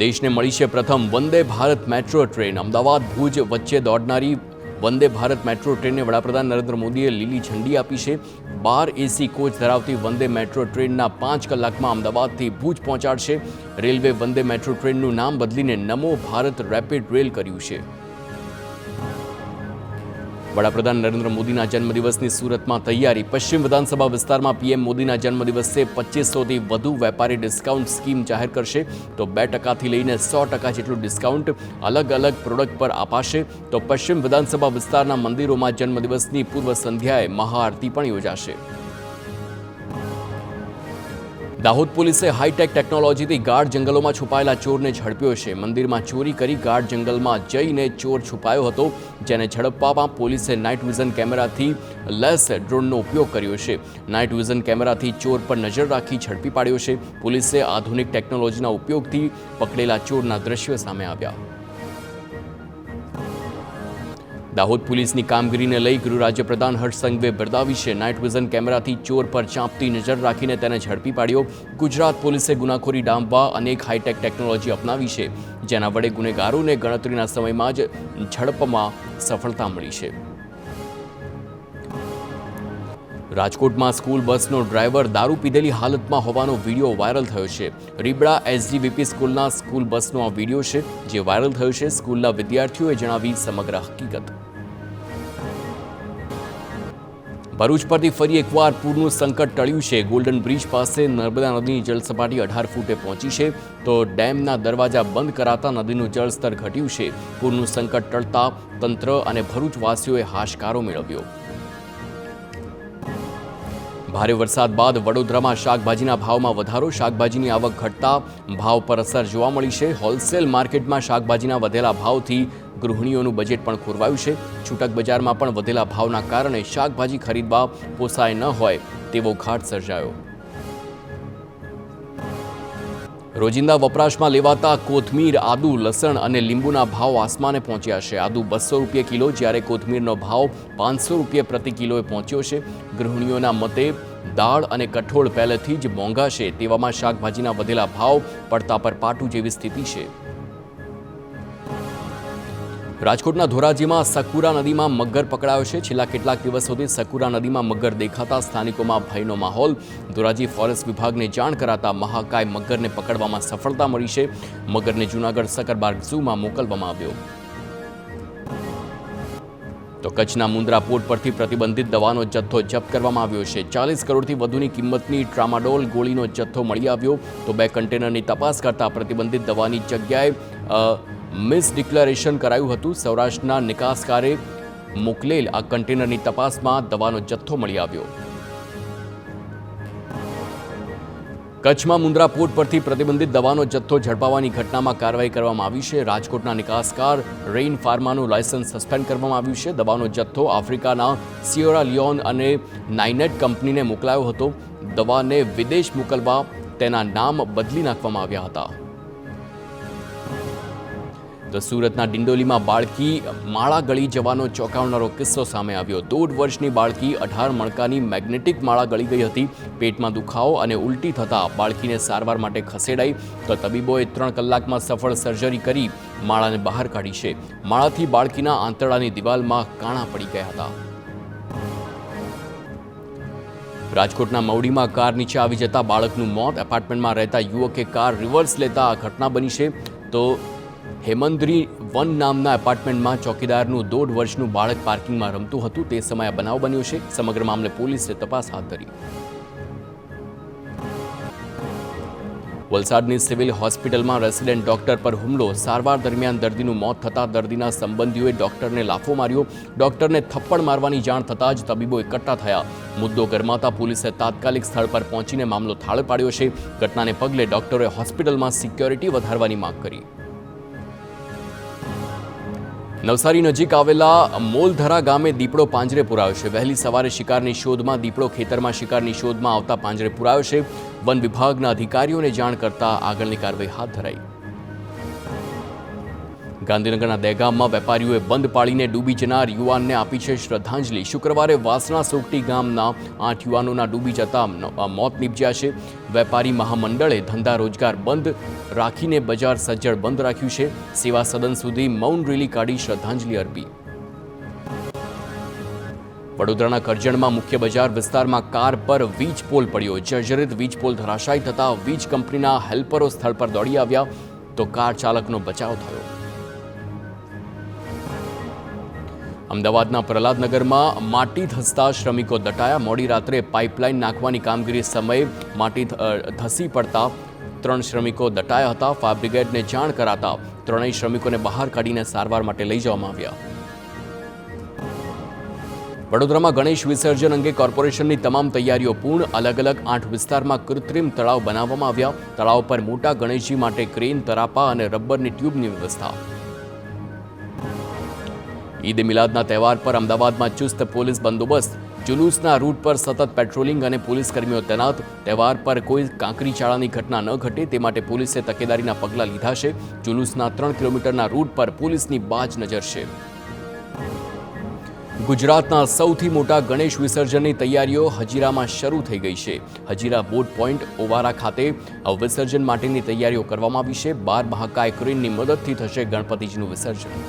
દેશને મળી છે પ્રથમ વંદે ભારત મેટ્રો ટ્રેન। અમદાવાદ ભુજ વચ્ચે દોડનારી વંદે ભારત મેટ્રો ટ્રેનને વડાપ્રધાન નરેન્દ્ર મોદીએ લીલી ઝંડી આપી છે। 12 એસી કોચ ધરાવતી વંદે મેટ્રો ટ્રેનના 5 કલાકમાં અમદાવાદથી ભુજ પહોંચાડશે। રેલવે વંદે મેટ્રો ટ્રેનનું નામ બદલીને નમો ભારત રેપિડ રેલ કર્યું છે। વડાપ્રધાન નરેન્દ્ર મોદીના જન્મદિવસની સુરતમાં તૈયારી। પશ્ચિમ વિધાનસભા વિસ્તારમાં પીએમ મોદીના જન્મદિવસે 2500થી વધુ વેપારી ડિસ્કાઉન્ટ સ્કીમ જાહેર કરશે। તો 2%થી લઈને 100% જેટલું ડિસ્કાઉન્ટ અલગ અલગ પ્રોડક્ટ પર અપાશે। તો પશ્ચિમ વિધાનસભા વિસ્તારના મંદિરોમાં જન્મદિવસની પૂર્વ સંધ્યાએ મહાઆરતી પણ યોજાશે। દાહોદ પોલીસે હાઈટેક ટેકનોલોજીથી ગાઢ જંગલોમાં છુપાયેલા ચોરને ઝડપ્યો છે। મંદિરમાં ચોરી કરી ગાઢ જંગલમાં જઈને ચોર છુપાયો હતો, જેને ઝડપવામાં પોલીસે નાઇટ વિઝન કેમેરાથી લેસ ડ્રોનનો ઉપયોગ કર્યો છે। નાઇટ વિઝન કેમેરાથી ચોર પર નજર રાખી ઝડપી પાડ્યો છે। પોલીસે આધુનિક ટેકનોલોજીના ઉપયોગથી પકડેલા ચોરના દ્રશ્યો સામે આવ્યા। દાહોદ પોલીસની કામગીરીને લઈ ગૃહ રાજ્યપ્રધાન હર્ષ સંઘવીએ બિરદાવી છે। નાઇટ વિઝન કેમેરાથી ચોર પર ચાંપતી નજર રાખીને તેને ઝડપી પાડ્યો। ગુજરાત પોલીસે ગુનાખોરી ડામવા અનેક હાઈટેક ટેકનોલોજી અપનાવી છે, જેના વડે ગુનેગારોને ગણતરીના સમયમાં જ ઝડપમાં સફળતા મળી છે। રાજકોટમાં સ્કૂલ બસનો ડ્રાઈવર દારૂ પીધેલી હાલતમાં હોવાનો વિડીયો વાયરલ થયો છે। રીબડા એસજીવીપી સ્કૂલના સ્કૂલ બસનો આ વિડીયો છે, જે વાયરલ થયો છે। સ્કૂલના વિદ્યાર્થીઓએ જણાવી સમગ્ર હકીકત। ભરૂચ પરથી ફરી એકવાર પૂરનું સંકટ ટળ્યું છે। ગોલ્ડન બ્રિજ પાસે નર્મદા નદીની જળસપાટી 18 ફૂટે પહોંચી છે, તો ડેમના દરવાજા બંધ કરાતા નદીનું જળસ્તર ઘટ્યું છે। પૂરનું સંકટ ટળતા તંત્ર અને ભરૂચવાસીઓએ હાશકારો મેળવ્યો। ભારે વરસાદ બાદ વડોદરામાં શાકભાજીના ભાવમાં વધારો। શાકભાજીની આવક ઘટતા ભાવ પર અસર જોવા મળી છે। હોલસેલ માર્કેટમાં શાકભાજીના વધેલા ભાવથી ગૃહિણીઓનું બજેટ પણ ખોરવાયું છે। છૂટક બજારમાં પણ વધેલા ભાવના કારણે શાકભાજી ખરીદવા પોસાય ન હોય તેવો ઘાટ સર્જાયો। રોજિંદા વપરાશમાં લેવાતા કોથમીર, આદુ, લસણ અને લીંબુના ભાવ આસમાને પહોંચ્યા છે। આદુ 200 રૂપિયા કિલો, જ્યારે કોથમીરનો ભાવ 500 રૂપિયા પ્રતિ કિલોએ પહોંચ્યો છે। ગૃહિણીઓના મતે દાળ અને કઠોળ પહેલેથી જ મોંઘા છે, તેવામાં શાકભાજીના વધેલા ભાવ પડતા પર પાટું જેવી સ્થિતિ છે। રાજકોટના ધોરાજીમાં સકુરા નદીમાં મગર પકડાયો છે। છેલ્લા કેટલાક દિવસોથી સકુરા નદીમાં મગર દેખાતા સ્થાનિકોમાં ભયનો માહોલ। ધોરાજી ફોરેસ્ટ વિભાગને જાણ કરાતા મહાકાય મગરને પકડવામાં સફળતા મળી છે। મગરને જૂનાગઢ સકરબાગ ઝૂમાં મોકલવામાં આવ્યો। તો કચ્છના મુન્દ્રા પોર્ટ પરથી પ્રતિબંધિત દવાનો જથ્થો જપ્ત કરવામાં આવ્યો છે। 40 કરોડથી વધુની કિંમતની ટ્રામાડોલ ગોળીનો જથ્થો મળી આવ્યો। તો 2 કન્ટેનરની તપાસ કરતા પ્રતિબંધિત દવાની જગ્યાએ મિસ ડિક્લેરેશન કરાયું હતું। સૌરાષ્ટ્રના નિકાસકારે મોકલેલ આ કન્ટેનરની તપાસમાં દવાનો જથ્થો મળી આવ્યો। કચ્છમાં મુન્દ્રા પોર્ટ પરથી પ્રતિબંધિત દવાનો જથ્થો ઝડપાવવાની ઘટનામાં કાર્યવાહી કરવામાં આવી છે। રાજકોટના નિકાસકાર રેઇન ફાર્માનું લાયસન્સ સસ્પેન્ડ કરવામાં આવ્યું છે। દવાનો જથ્થો આફ્રિકાના સિયેરા લિયોન અને નાઇનેટ કંપનીને મોકલાયો હતો। દવાને વિદેશ મોકલવા તેના નામ બદલી નાખવામાં આવ્યા હતા। તો સુરતના ડિંડોલીમાં બાળકી માળા ગળી જવાનો ચોંકાવનારો કિસ્સો સામે આવ્યો। 1.5 વર્ષની બાળકી 18 મણકાની મેગ્નેટિક માળા ગળી ગઈ હતી। પેટમાં દુખાવો અને ઉલટી થતાં બાળકીને સારવાર માટે ખસેડાઈ, તો તબીબોએ 3 કલાકમાં સફળ સર્જરી કરી માળાને બહાર કાઢી છે। માળાથી બાળકીના આંતરડાની દિવાલમાં કાણા પડી ગયા હતા। રાજકોટના મવડીમાં કાર નીચે આવી જતા બાળકનું મોત। એપાર્ટમેન્ટમાં રહેતા યુવકે કાર રિવર્સ લેતા આ ઘટના બની છે। તો હેમંદ્રી 1 નામના એપાર્ટમેન્ટમાં ચોકીદારનું 1.5 વર્ષનું બાળક પાર્કિંગમાં રમતું હતું, તે સમયે બનાવ બન્યો છે। સમગ્ર મામલે પોલીસે તપાસ હાથ ધરી। વલસાડની સિવિલ હોસ્પિટલમાં રેસિડેન્ટ ડોક્ટર પર હુમલો। સારવાર દરમિયાન દર્દીનું મોત થતાં દર્દીના સંબંધીઓએ ડોક્ટરને લાફો માર્યો। ડોક્ટરને થપ્પડ મારવાની જાણ થતાં જ તબીબો એકઠા થયા। મુદ્દો ગરમાતા પોલીસે તાત્કાલિક સ્થળ પર પહોંચીને મામલો થાળે પાડ્યો છે। ઘટનાને પગલે ડોક્ટરોએ હોસ્પિટલમાં સિક્યોરિટી વધારવાની માંગ કરી। નવસારી નજીક આવેલા મોલધરા ગામે દીપડો પાંજરે પુરાયો છે। વહેલી સવારે શિકારની શોધમાં દીપડો ખેતરમાં શિકારની શોધમાં આવતા પાંજરે પુરાયો છે। વન વિભાગના અધિકારીઓને જાણ કરતા આગળની કાર્યવાહી હાથ ધરાઈ। ગાંધીનગરના દહેગામમાં વેપારીઓએ બંધ પાળીને ડૂબી જનાર યુવાનને આપી છે શ્રદ્ધાંજલિ. શુક્રવારે વાસણા સોગટી ગામના 8 યુવાનોના ડૂબી જતા મોત નીપજ્યા છે. વેપારી મહામંડળે ધંધા રોજગાર બંધ રાખીને બજાર સજ્જડ બંધ રાખ્યું છે. સેવા સદન સુધી મૌન રેલી કાઢી શ્રદ્ધાંજલિ અર્પી. વડોદરાના કરજણમાં મુખ્ય બજાર વિસ્તારમાં કાર પર વીજ પોલ પડ્યો. જર્જરિત વીજ પોલ ધરાશાયી થતા વીજ કંપનીના હેલ્પરો સ્થળ પર દોડી આવ્યા તો કાર ચાલકનો બચાવ થયો. અમદાવાદના પ્રહલાદનગરમાં માટી ધસતા શ્રમિકો દટાયા. મોડી રાત્રે પાઇપલાઇન નાખવાની કામગીરી સમયે માટી ધસી પડતા 3 શ્રમિકો દટાયા હતા. ફાયર બ્રિગેડને જાણ કરાતા 3 શ્રમિકોને બહાર કાઢીને સારવાર માટે લઈ જવામાં આવ્યા. વડોદરામાં ગણેશ વિસર્જન અંગે કોર્પોરેશનની તમામ તૈયારીઓ પૂર્ણ. અલગ અલગ 8 વિસ્તારમાં કૃત્રિમ તળાવ બનાવવામાં આવ્યા. તળાવ પર મોટા ગણેશજી માટે ક્રેન, તરાપા અને રબરની ટ્યુબની વ્યવસ્થા. ઈદ મિલાદના તહેવાર પર અમદાવાદમાં ચુસ્ત પોલીસ બંદોબસ્ત. જુલુસના રૂટ પર સતત પેટ્રોલિંગ અને પોલીસ કર્મીઓ તૈનાત. તહેવાર પર કોઈ કાંકરી ચાળાની ઘટના ન ઘટે તે માટે પોલીસે તકેદારીના પગલાં લીધા છે. જુલુસના 3 કિલોમીટરના રૂટ પર પોલીસની બાજ નજર છે. ગુજરાતના સૌથી મોટા ગણેશ વિસર્જનની તૈયારીઓ હજીરામાં શરૂ થઈ ગઈ છે. હજીરા બોટ પોઈન્ટ ઓવારા ખાતે વિસર્જન માટેની તૈયારીઓ કરવામાં આવી છે. 12 મહાકાય ક્રેનની મદદથી થશે ગણપતિજીનું વિસર્જન.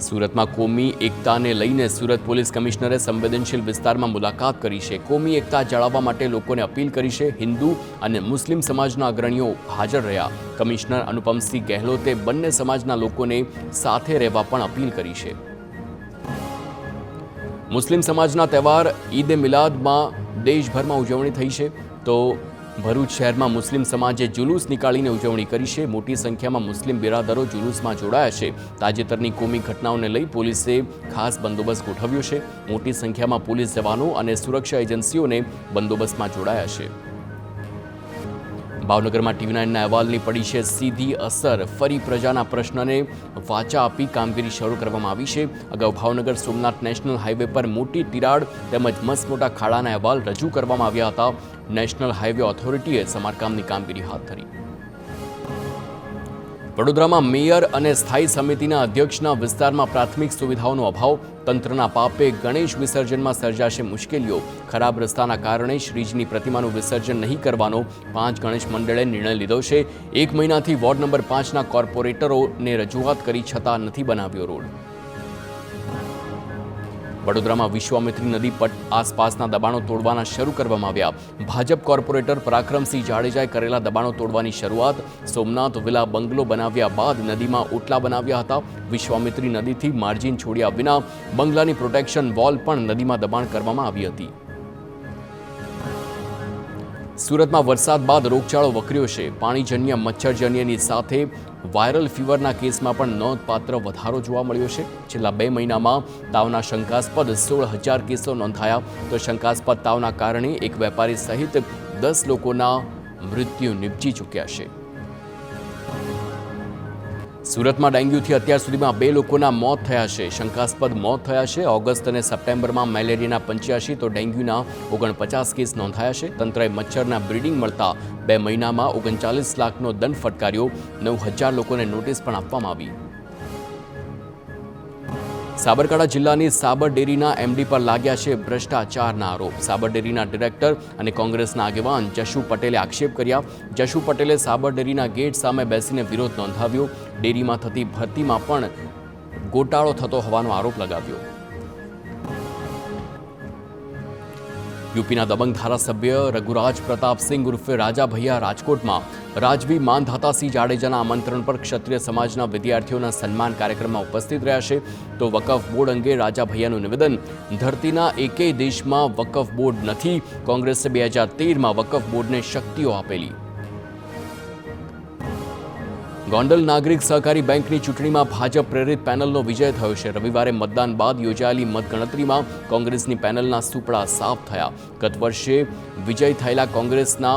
સુરતમાં કોમી એકતાને લઈને સુરત પોલીસ કમિશનરે સંવેદનશીલ વિસ્તારમાં મુલાકાત કરી છે. કોમી એકતા જાળવવા માટે લોકોને અપીલ કરી છે. હિન્દુ અને મુસ્લિમ સમાજના અગ્રણીઓ હાજર રહ્યા. કમિશનર અનુપમસિંહ ગહેલોતે બંને સમાજના લોકોને સાથે રહેવા પણ અપીલ કરી છે. મુસ્લિમ સમાજના તહેવાર ઈદ મિલાદમાં દેશભરમાં ઉજવણી થઈ છે તો ભરૂચ શહેરમાં મુસ્લિમ સમાજે જુલુસ નીકાળીને ઉજવણી કરી છે. મોટી સંખ્યામાં મુસ્લિમ બિરાદરો જુલુસમાં જોડાયા છે. તાજેતરની કોમી ઘટનાઓને લઈ પોલીસે ખાસ બંદોબસ્ત ગોઠવ્યો છે. મોટી સંખ્યામાં પોલીસ જવાનો અને સુરક્ષા એજન્સીઓને બંદોબસ્તમાં જોડાયા છે. ભાવનગરમાં TV9ના અહેવાલની પડી છે સીધી અસર. ફરી પ્રજાના પ્રશ્નને વાચા આપી કામગીરી શરૂ કરવામાં આવી છે. અગાઉ ભાવનગર સોમનાથ નેશનલ હાઈવે પર મોટી તિરાડ તેમજ મસમોટા ખાડાના અહેવાલ રજૂ કરવામાં આવ્યા હતા. નેશનલ હાઈવે ઓથોરિટીએ સમારકામની કામગીરી હાથ ધરી. વડોદરામાં મેયર અને સ્થાયી સમિતિના અધ્યક્ષના વિસ્તારમાં પ્રાથમિક સુવિધાઓનો અભાવ. તંત્રના પાપે ગણેશ વિસર્જનમાં સર્જાશે મુશ્કેલીઓ. ખરાબ રસ્તાના કારણે શ્રીજીની પ્રતિમાનું વિસર્જન નહીં કરવાનો 5 ગણેશ મંડળે નિર્ણય લીધો છે. 1 મહિનાથી વોર્ડ નંબર 5ના કોર્પોરેટરોને રજૂઆત કરી છતાં નથી બનાવ્યો રોડ. વડોદરામાં વિશ્વામિત્રી નદી પટ આસપાસના દબાણો તોડવાના શરૂ કરવામાં આવ્યા. ભાજપ કોર્પોરેટર પરાક્રમસિંહ જાડેજાએ કરેલા દબાણો તોડવાની શરૂઆત. સોમનાથ વિલા બંગલો બનાવ્યા બાદ નદીમાં ઓટલા બનાવ્યા હતા. વિશ્વામિત્રી નદીથી માર્જિન છોડ્યા વિના બંગલાની પ્રોટેક્શન વોલ પણ નદીમાં દબાણ કરવામાં આવી હતી. સુરતમાં વરસાદ બાદ રોગચાળો વકર્યો છે. પાણીજન્ય મચ્છરજન્યની સાથે વાયરલ ફીવરના કેસમાં પણ નોંધપાત્ર વધારો જોવા મળ્યો છે. છેલ્લા 2 મહિનામાં તાવના શંકાસ્પદ 16,000 કેસો નોંધાયા તો શંકાસ્પદ તાવના કારણે એક વેપારી સહિત 10 લોકોના મૃત્યુ નિપજી ચૂક્યા છે. સુરતમાં ડેન્ગ્યુથી અત્યાર સુધીમાં 2 લોકોના મોત થયા છે. શંકાસ્પદ મોત થયા છે. ઓગસ્ટ અને સપ્ટેમ્બરમાં મેલેરિયાના 85 તો ડેન્ગ્યુના 49 કેસ નોંધાયા છે. તંત્રએ મચ્છરના બ્રીડિંગ મળતા 2 મહિનામાં 39 લાખનો દંડ ફટકાર્યો. 9,000 લોકોને નોટિસ પણ આપવામાં આવી. સાબરકાંઠા જિલ્લાની સાબર ડેરીના એમડી પર લાગ્યા છે ભ્રષ્ટાચારના આરોપ. સાબર ડેરીના ડિરેક્ટર અને કોંગ્રેસના આગેવાન જશુ પટેલે આક્ષેપ કર્યા. જશુ પટેલે સાબર ડેરીના ગેટ સામે બેસીને વિરોધ નોંધાવ્યો. ડેરીમાં થતી ભરતીમાં પણ ગોટાળો થતો હોવાનો આરોપ લગાવ્યો. યુપીના દબંગ ધારાસભ્ય રઘુરાજ પ્રતાપસિંહ ઉર્ફે રાજા ભૈયા રાજકોટમાં રાજવી માનધાતાસિંહ જાડેજાના આમંત્રણ પર ક્ષત્રિય સમાજના વિદ્યાર્થીઓના સન્માન કાર્યક્રમમાં ઉપસ્થિત રહ્યા છે તો વકફ બોર્ડ અંગે રાજા ભૈયાનું નિવેદન. ધરતીના એકેય દેશમાં વકફ બોર્ડ નથી. કોંગ્રેસે 2013માં વકફ બોર્ડને શક્તિઓ આપેલી. ગોંડલ નાગરિક સહકારી બેંકની ચૂંટણીમાં ભાજપ પ્રેરિત પેનલનો વિજય થયો છે. રવિવારે મતદાન બાદ યોજાયેલી મતગણતરીમાં કોંગ્રેસની પેનલના સુપડા સાફ થયા. ગત વર્ષે વિજય થયેલા કોંગ્રેસના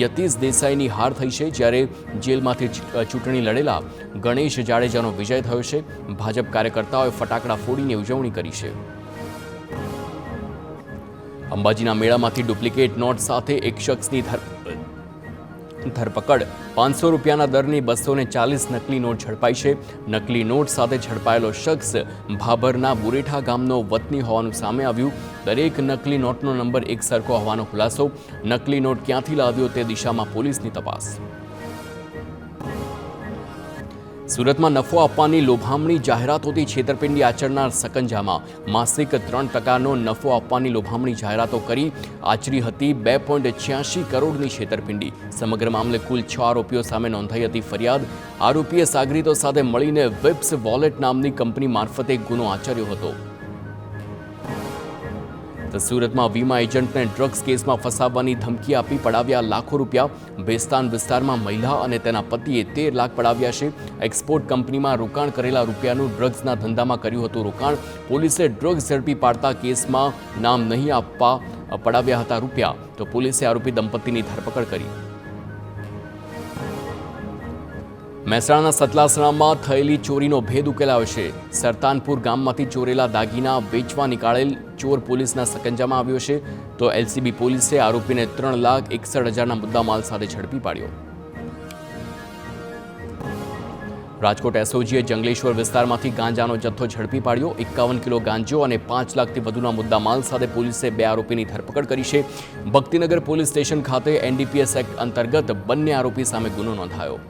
યતીશ દેસાઈની હાર થઈ છે જ્યારે જેલમાંથી ચૂંટણી લડેલા ગણેશ જાડેજાનો વિજય થયો છે. ભાજપ કાર્યકર્તાઓએ ફટાકડા ફોડીને ઉજવણી કરી છે. અંબાજીના મેળામાંથી ડુપ્લિકેટ નોટ સાથે એક શખ્સની ધરપકડ 500 રૂપિયાના દરની 240 નકલી નોટ ઝડપાઈ છે. નકલી નોટ સાથે ઝડપાયેલો શખ્સ ભાભરના બુરેઠા ગામનો વતની હોવાનું સામે આવ્યું. દરેક નકલી નોટનો નંબર એક સરખો હોવાનો ખુલાસો. નકલી નોટ ક્યાંથી લાવ્યો તે દિશામાં પોલીસની તપાસ. સુરતમાં નફો આપવાની લોભામણી જાહેરાતોથી છેતરપિંડી આચરનાર સકંજામાં. માસિક 3% નફો આપવાની લોભામણી જાહેરાતો કરી આચરી હતી 2.86 કરોડની છેતરપિંડી. સમગ્ર મામલે કુલ 6 આરોપીઓ સામે નોંધાઈ હતી ફરિયાદ. આરોપીએ સાગરીતો સાથે મળીને વિપ્સ વોલેટ નામની કંપની મારફતે ગુનો આચર્યો હતો. તો સુરતમાં વીમા એજન્ટને ડ્રગ્સ કેસમાં ફસાવવાની ધમકી આપી પડાવ્યા લાખો રૂપિયા. બેસ્તાન વિસ્તારમાં મહિલા અને તેના પતિએ 13 લાખ પડાવ્યા છે. એક્સપોર્ટ કંપનીમાં રોકાણ કરેલા રૂપિયાનું ડ્રગ્સના ધંધામાં કર્યું હતું રોકાણ. પોલીસે ડ્રગ્સ ઝડપી પાડતા કેસમાં નામ નહીં આપવા પડાવ્યા હતા રૂપિયા. તો પોલીસે આરોપી દંપતીની ધરપકડ કરી. મહેસાણાના સતલાસણામાં થયેલી ચોરીનો ભેદ ઉકેલાયો છે. સરતાનપુર ગામમાંથી ચોરેલા દાગીના વેચવા નીકાળેલ ચોર પોલીસના સકંજામાં આવ્યો છે. તો એલસીબી પોલીસે આરોપીને 3,61,000ના મુદ્દામાલ સાથે ઝડપી પાડ્યો. રાજકોટ એસઓજીએ જંગલેશ્વર વિસ્તારમાંથી ગાંજાનો જથ્થો ઝડપી પાડ્યો. 51 કિલો ગાંજો અને 5 લાખથી વધુના મુદ્દામાલ સાથે પોલીસે 2 આરોપીની ધરપકડ કરી છે. ભક્તિનગર પોલીસ સ્ટેશન ખાતે એનડીપીએસ એક્ટ અંતર્ગત બંને આરોપી સામે ગુનો નોંધાયો.